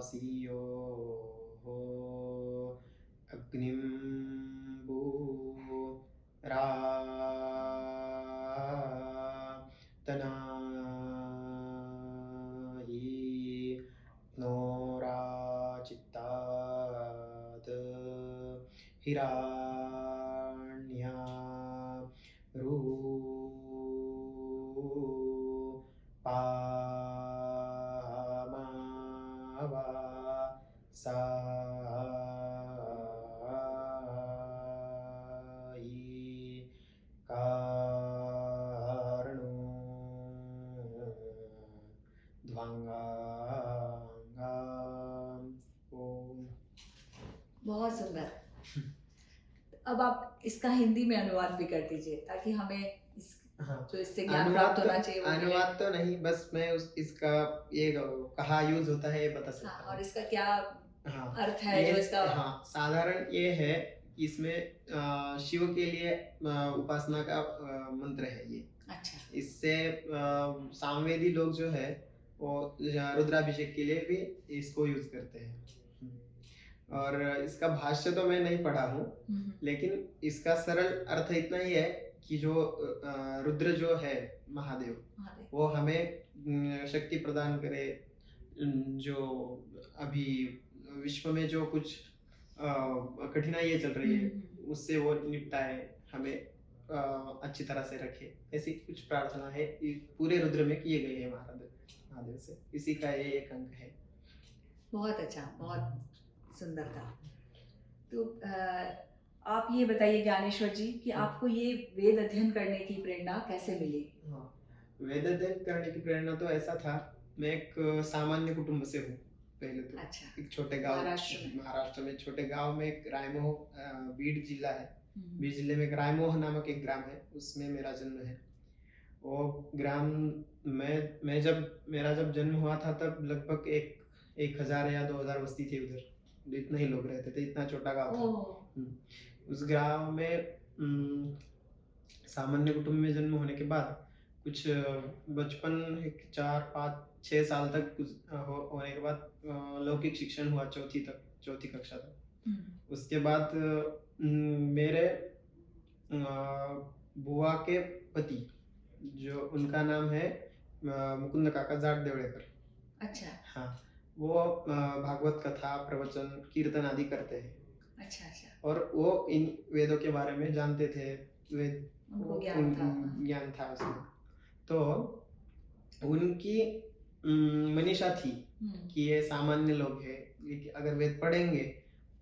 सियो हो अग्निं भू रा तनाहि नो राचित्तात् हिरण्या रूपामावा सायि कारणो ध्वंगांगाम। ओम। बहुत सुंदर। अब आप इसका हिंदी में अनुवाद भी कर दीजिए ताकि हमें हाँ, जो इससे ज्ञान प्राप्त होना चाहिए वो मिले। अनुवाद तो नहीं, बस मैं इसका ये कहाँ यूज होता है ये बता सकता हाँ, हूँ। और इसका क्या हाँ, अर्थ है जो इसका। हाँ, साधारण ये है, इसमें शिव के लिए उपासना का मंत्र है ये। अच्छा। इससे सामवेदी लोग जो है वो रुद्राभिषेक के लिए भी इसको यूज करते हैं। और इसका भाष्य तो मैं नहीं पढ़ा हूँ, लेकिन इसका सरल अर्थ इतना ही है कि जो रुद्र जो है महादेव, वो हमें शक्ति प्रदान करे। जो अभी विश्व में जो कुछ कठिनाइयाँ चल रही है उससे वो निपटाए, हमें अच्छी तरह से रखे, ऐसी कुछ प्रार्थना है पूरे रुद्र में किए गए हैं महादेव से। इसी का ये एक अंक है। बहुत अच्छा, बहुत सुंदर था। तो आप ये बताइए ज्ञानेश्वर जी कि आपको ये वेद अध्ययन करने की प्रेरणा कैसे मिली? हाँ, वेद अध्ययन करने की प्रेरणा तो ऐसा था, मैं एक सामान्य कुटुंब से हूँ पहले तो। अच्छा। एक छोटे गांव, महाराष्ट्र में छोटे गांव में एक रायमोह, बीड जिला है, बीड जिले में एक रायमोह नामक एक ग्राम है, उसमें मेरा जन्म है। वो ग्राम में मेरा जब जन्म हुआ था तब लगभग 1000 या 2000 बस्ती थी उधर, इतने ही लोग रहते थे, इतना छोटा गांव था। उस गांव में सामान्य कुटुंब में जन्म होने के बाद कुछ बचपन 4-5-6 साल तक होने के बाद लौकिक शिक्षण हुआ, चौथी कक्षा तक। उसके बाद मेरे बुआ के पति, जो उनका नाम है मुकुंद काका जाट देवड़ेकर। अच्छा। हाँ, वो भागवत कथा, प्रवचन, कीर्तन आदि करते हैं। अच्छा अच्छा। और वो इन वेदों के बारे में जानते थे, वेद उनको ज्ञान था उसमें। तो उनकी मनीषा थी कि ये सामान्य लोग हैं, अगर वेद पढ़ेंगे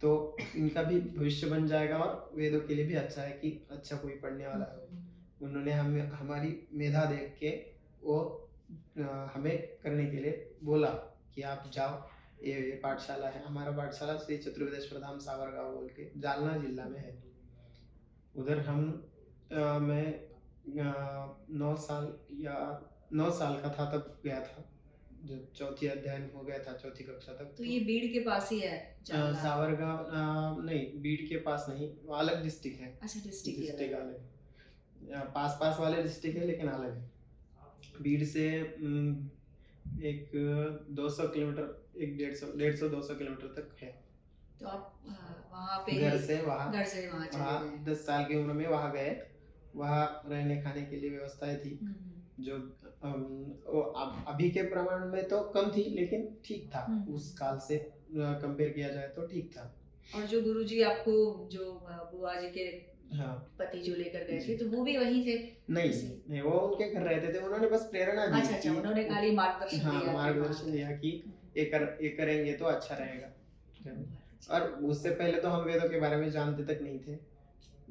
तो इनका भी भविष्य बन जाएगा और वेदों के लिए भी अच्छा है कि अच्छा कोई पढ़ने वाला है। उन्होंने हमारी मेधा देख के वो हमें करने के लिए बोला कि आप जाओ, ये पाठशाला है, हमारा पाठशाला श्री चतुर्वेदेश्वर धाम सावरगांव बोल के जालना जिला में है। उधर मैं 9 साल का था तब गया था, जब चौथी अध्ययन हो गया था, चौथी कक्षा तक। तो ये बीड़ के पास ही है सावरगांव नहीं, बीड़ के पास नहीं, वो अलग डिस्ट्रिक्ट है। अच्छा, डिस्ट्रिक्ट अलग, पास वाले डिस्ट्रिक्ट है लेकिन अलग है। बीड़ से एक 200 किलोमीटर, 150-200 किलोमीटर तक है। तो आप वहाँ पे घर से वहाँ चले गए। 10 साल की उम्र में वहाँ गए। वहाँ रहने खाने के लिए व्यवस्थाएं थी, जो अभी के प्रमाण में तो कम थी लेकिन ठीक था, उस काल से कंपेयर किया जाए तो ठीक था। और जो गुरुजी आपको, जो बुआ जी के पति जो लेकर गए थे, तो वो भी वहीं थे? नहीं, वो उनके घर रहते थे, उन्होंने बस प्रेरणा दी। अच्छा, उन्होंने खाली मार्गदर्शन दिया कि ये करेंगे तो अच्छा रहेगा। और उससे पहले तो हम वेदों के बारे में जानते तक नहीं थे,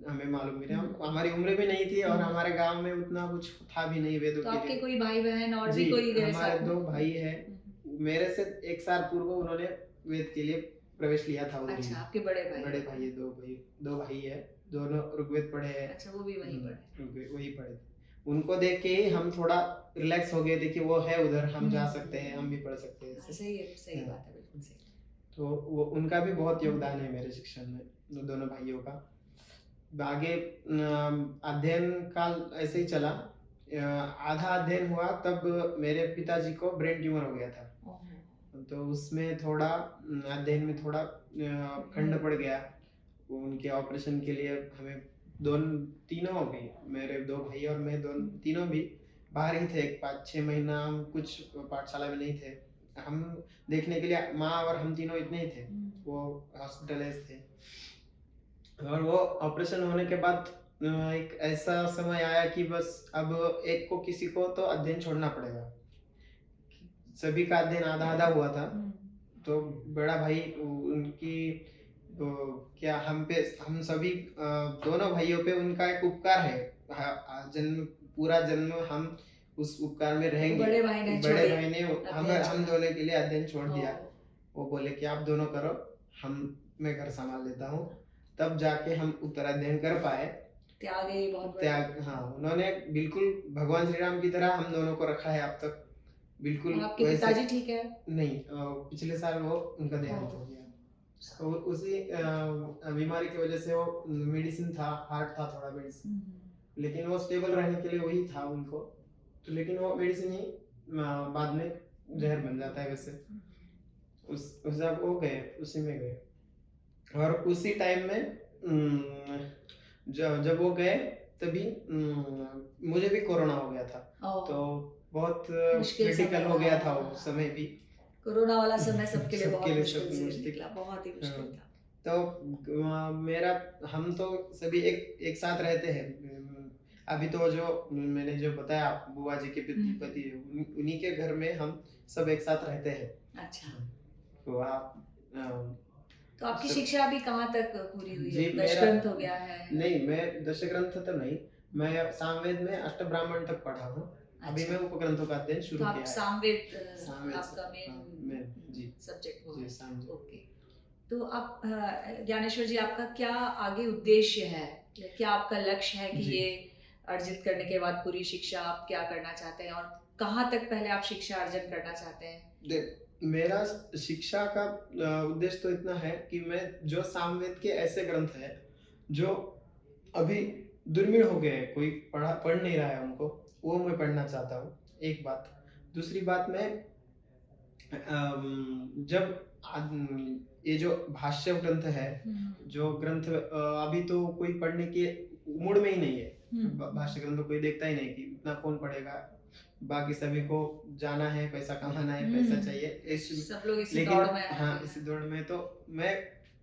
हमें मालूम भी नहीं, हमारी उम्र भी नहीं थी और हमारे गांव में उतना कुछ था भी नहीं वेदों के लिए। आपके कोई भाई बहन और भी कोई? हमारे 2 भाई है, मेरे से 1 साल पूर्व उन्होंने वेद के लिए प्रवेश लिया था। अच्छा, आपके बड़े भाई है, 2 भाई है, दोनों ऋग्वेद पढ़े हैं। अच्छा, वो भी वही पढ़े? वही पढ़े। उनको देख के ही हम थोड़ा रिलैक्स हो गए थे कि वो है उधर, हम जा सकते हैं, हम भी पढ़ सकते हैं। सही बात है, बिल्कुल सही। तो वो उनका भी बहुत योगदान है मेरे शिक्षण में, दोनों भाइयों का। आगे अध्ययन काल ऐसे ही चला, आधा अध्ययन हुआ तब मेरे पिताजी को ब्रेन ट्यूमर हो गया था। तो उसमें थोड़ा अध्ययन में थोड़ा खंड पड़ गया। वो उनके ऑपरेशन के लिए हमें दोनों तीनों भी, मेरे दो भाई और मैं दोनों तीनों भी बाहर ही थे। 5-6 महीना हम कुछ पाठशाला में नहीं थे। हम देखने के लिए माँ और हम तीनों इतने ही थे। वो हॉस्पिटलाइज थे और वो ऑपरेशन होने के बाद एक ऐसा समय आया कि बस अब एक को किसी को तो अध्ययन छोड़ना पड़ेगा। सभी का अध्ययन आधा आधा हुआ था। तो बड़ा भाई उनकी तो क्या हम सभी दोनों भाइयों पे उनका एक उपकार है। जन्म पूरा जन्म हम उस उपकार में रहेंगे। बड़े भाई ने हम दोनों के लिए अध्ययन छोड़ दिया। वो बोले कि आप दोनों करो, मैं घर संभाल लेता हूँ। तब जाके हम उत्तराध्ययन कर पाए। त्याग, हाँ, उन्होंने बिल्कुल भगवान श्री राम की तरह हम दोनों को रखा है अब तक। बिल्कुल। आपके पिताजी ठीक है? नहीं, पिछले साल वो उनका देहांत हो गया। तो उसी बीमारी की वजह से वो मेडिसिन था, हार्ट था थोड़ा मेडिसिन, लेकिन वो स्टेबल रहने के लिए वही था उनको। तो लेकिन वो मेडिसिन ही बाद में जहर बन जाता है वैसे। जब वो गए उसी में गए और उसी टाइम में जब वो गए तभी मुझे भी कोरोना हो गया था। तो बहुत क्रिटिकल हो गया था वो समय भी। कोरोना वाला समय सबके लिए बहुत मुश्किल निकला, बहुत ही मुश्किल था। तो हम तो सभी एक साथ रहते हैं। अभी तो जो मैंने जो बताया बुआ जी के पति उन्हीं के घर में हम सब एक साथ रहते हैं। अच्छा। तो आप तो आपकी शिक्षा अभी कहाँ तक पूरी हुई है? दशग्रंथ हो गया है? नहीं, मैं दशग्रंथ तो नहीं, मैं सामवेद में अष्टब्राह्मण तक पढ़ा हूँ। अभी मैं उपग्रंथों का अध्ययन शुरू किया है। सामवेद आपका मेन सब्जेक्ट हो गया। ओके। तो आप ज्ञानेश्वर जी, आपका क्या आगे उद्देश्य है? क्या आपका लक्ष्य है कि ये अर्जित करने के बाद पूरी शिक्षा आप क्या करना चाहते हैं और कहाँ तक पहले आप शिक्षा अर्जन करना चाहते हैं? मेरा शिक्षा का उद्देश्य तो इतना है कि मैं जो सामवेद के ऐसे ग्रंथ है जो अभी दुर्मिळ हो गए, कोई पढ़ नहीं रहा है उनको, वो मैं पढ़ना चाहता हूँ। एक बात। दूसरी बात, मैं जब ये जो भाष्य ग्रंथ है, जो ग्रंथ अभी तो कोई पढ़ने के मूड में ही नहीं है। भाष्य ग्रंथ कोई देखता ही नहीं कि इतना कौन पढ़ेगा। बाकी सभी को जाना है, पैसा कमाना है, पैसा चाहिए, सब लोग इसी दौड़ में। हाँ, इसी दौड़ में। तो मैं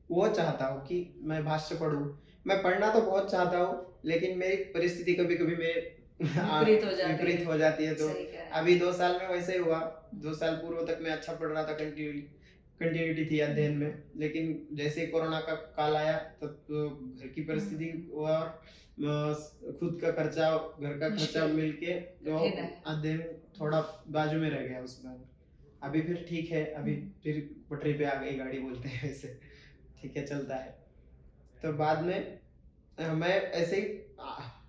वो चाहता हूँ कि मैं भाष्य पढूं। मैं पढ़ना तो बहुत चाहता हूँ, लेकिन मेरी परिस्थिति कभी कभी मेरे विपरीत हो जाती है। तो अभी 2 साल में वैसे ही हुआ। 2 साल पूर्व तक मैं अच्छा पढ़ रहा था, कंटिन्यूटी थी अध्ययन में। लेकिन जैसे कोरोना का काल आया तब तो घर की परिस्थिति और खुद का खर्चा, घर का खर्चा मिलके जो अध्ययन थोड़ा बाजू में रह गया उसमें। अभी फिर ठीक है, अभी फिर पटरी पे आ गई गाड़ी, बोलते हैं वैसे। ठीक है, चलता है। तो बाद में मैं ऐसे ही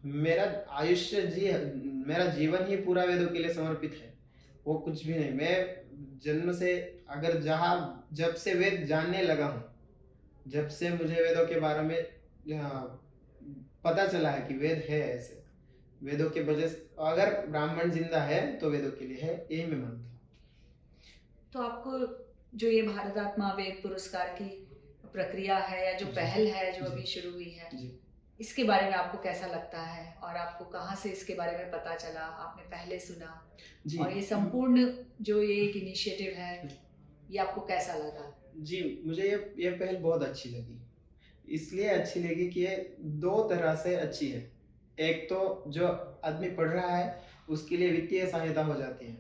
मेरा मेरा जीवन ही पूरा वेदों के लिए समर्पित है। वो कुछ भी नहीं। मैं जन्म से अगर जब से वेद जानने लगा हूँ, जब से मुझे वेदों के बारे में पता चला है कि वेद है ऐसे, वेदों के वजह से अगर ब्राह्मण जिंदा है तो वेदों के लिए है, यही मैं मानता हूँ। तो आपको जो ये भारत आत्मा वेद पुरस्कार की प्रक्रिया है या जो पहल है जो अभी शुरू हुई है, इसके बारे में आपको कैसा लगता है और आपको कहाँ से इसके बारे में पता चला? आपने पहले सुना? और ये संपूर्ण जो ये एक इनिशिएटिव है, ये आपको कैसा लगा? जी, मुझे ये पहल बहुत अच्छी लगी। इसलिए अच्छी लगी कि ये 2 तरह से अच्छी है। एक तो जो आदमी पढ़ रहा है उसके लिए वित्तीय सहायता हो जाती है।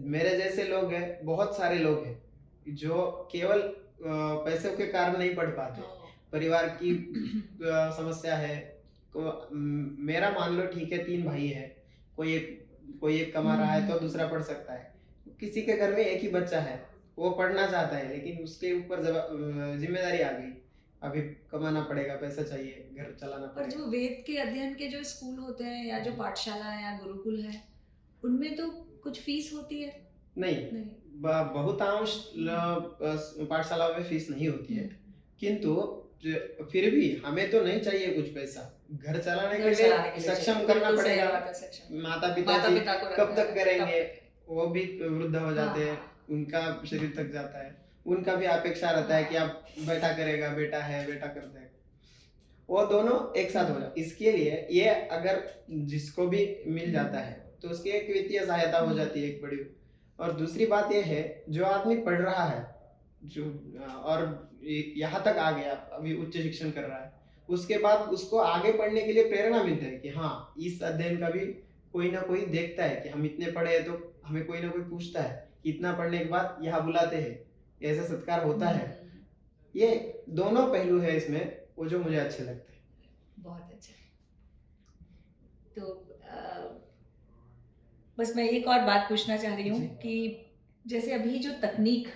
मेरे जैसे लोग हैं, बहुत सारे लोग हैं जो केवल पैसों के कारण नहीं पढ़ पाते। परिवार की समस्या है। मेरा मान लो ठीक है, 3 भाई है, कोई एक कमा रहा है तो दूसरा पढ़ सकता है। किसी के घर में एक ही बच्चा है, वो पढ़ना चाहता है, लेकिन उसके ऊपर जिम्मेदारी आ गई, अभी कमाना पड़ेगा, पैसा चाहिए, घर चलाना पड़ेगा। पर जो वेद के अध्ययन के जो स्कूल होते हैं या जो पाठशाला है या गुरुकुल है, उनमें तो कुछ फीस होती है? नहीं। बहुतांश पाठशालाओं में फीस नहीं होती है, किंतु फिर भी हमें तो नहीं चाहिए कुछ पैसा। घर चलाने के लिए सक्षम करना पड़ेगा। माता पिता कब तक करेंगे? वो भी वृद्ध हो जाते हैं, उनका शरीर थक जाता है, उनका भी अपेक्षा रहता है कि आप बेटा करेगा, बेटा है, बेटा कर देगा, वो दोनों एक साथ हो जाए। इसके लिए ये अगर जिसको भी मिल जाता है तो उसकी एक वित्तीय सहायता हो जाती है एक बड़ी। और दूसरी बात ये है, जो आदमी पढ़ रहा है, जो और यहाँ तक आ गया, अभी उच्च शिक्षण कर रहा है, उसके बाद उसको आगे पढ़ने के लिए प्रेरणा मिलता है कि हाँ, इस अध्ययन का भी कोई ना कोई देखता है कि हम इतने पढ़े हैं, तो हमें कोई ना कोई पूछता है कि इतना पढ़ने के बाद यहाँ बुलाते हैं, ऐसा सत्कार होता है। ये दोनों पहलू है इसमें, वो जो मुझे अच्छे लगते हैं। बहुत अच्छा। तो बस मैं एक और बात पूछना चाह रही हूँ कि जैसे अभी जो तकनीक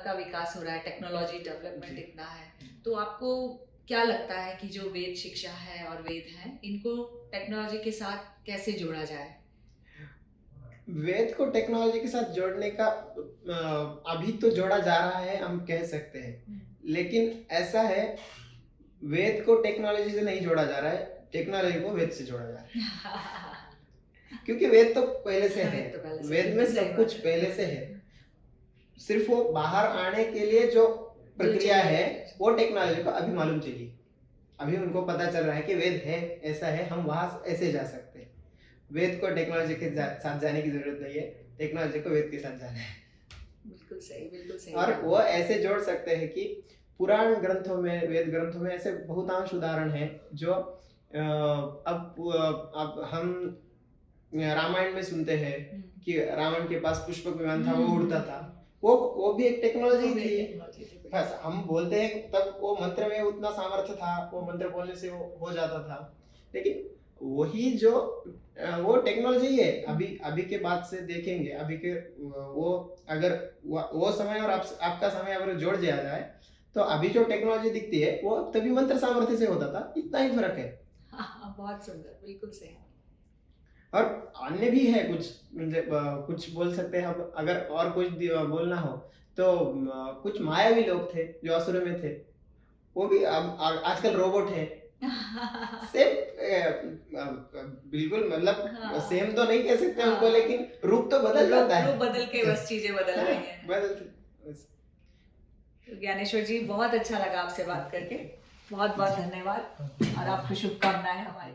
का विकास हो रहा है, टेक्नोलॉजी डेवलपमेंट इतना है, तो आपको क्या लगता है कि जो वेद शिक्षा है और वेद है, इनको टेक्नोलॉजी के साथ कैसे जोड़ा जाए? वेद को टेक्नोलॉजी के साथ जोड़ने का अभी तो जोड़ा जा रहा है, हम कह सकते हैं, लेकिन ऐसा है, वेद को टेक्नोलॉजी से नहीं जोड़ा जा रहा है, टेक्नोलॉजी को वेद से जोड़ा जा रहा है। क्योंकि वेद तो पहले से है, वेद में सब कुछ पहले से है, सिर्फ वो बाहर आने के लिए जो प्रक्रिया है वो टेक्नोलॉजी को अभी मालूम चली, अभी उनको पता चल रहा है कि वेद है, ऐसा है, हम वहां ऐसे जा सकते हैं। वेद को टेक्नोलॉजी के साथ जाने की जरूरत नहीं है, टेक्नोलॉजी को वेद के साथ जाना है। बिल्कुल सही, बिल्कुल सही। और वो ऐसे जोड़ सकते हैं कि पुराण ग्रंथों में, वेद ग्रंथों में ऐसे बहुतांश उदाहरण है जो अब हम रामायण में सुनते हैं कि रावण के पास पुष्पक विमान था, वो उड़ता था, वो भी एक टेक्नोलॉजी थी। बस हम बोलते हैं तब वो मंत्र में उतना सामर्थ्य था, वो मंत्र बोलने से वो हो जाता था, लेकिन वही जो वो टेक्नोलॉजी है। अभी के बाद से देखेंगे, अभी के वो अगर वो समय और आपका समय अगर जोड़ दिया जाए तो अभी जो टेक्नोलॉजी दिखती है वो तभी मंत्र सामर्थ्य से होता था, इतना ही फर्क है। बहुत सुंदर, बिल्कुल सही। और अन्य भी है कुछ, कुछ बोल सकते हैं हम, अगर और कुछ बोलना हो तो कुछ मायावी लोग थे जो असुर में थे, वो भी आजकल रोबोट है। सेम बिल्कुल, मतलब सेम तो नहीं कह सकते उनको, लेकिन रूप तो बदल जाता है, रूप बदल के बस चीजें बदल रही हैं। ज्ञानेश्वर जी, बहुत अच्छा लगा आपसे बात करके, बहुत बहुत धन्यवाद, और आपको शुभकामनाएं हमारी।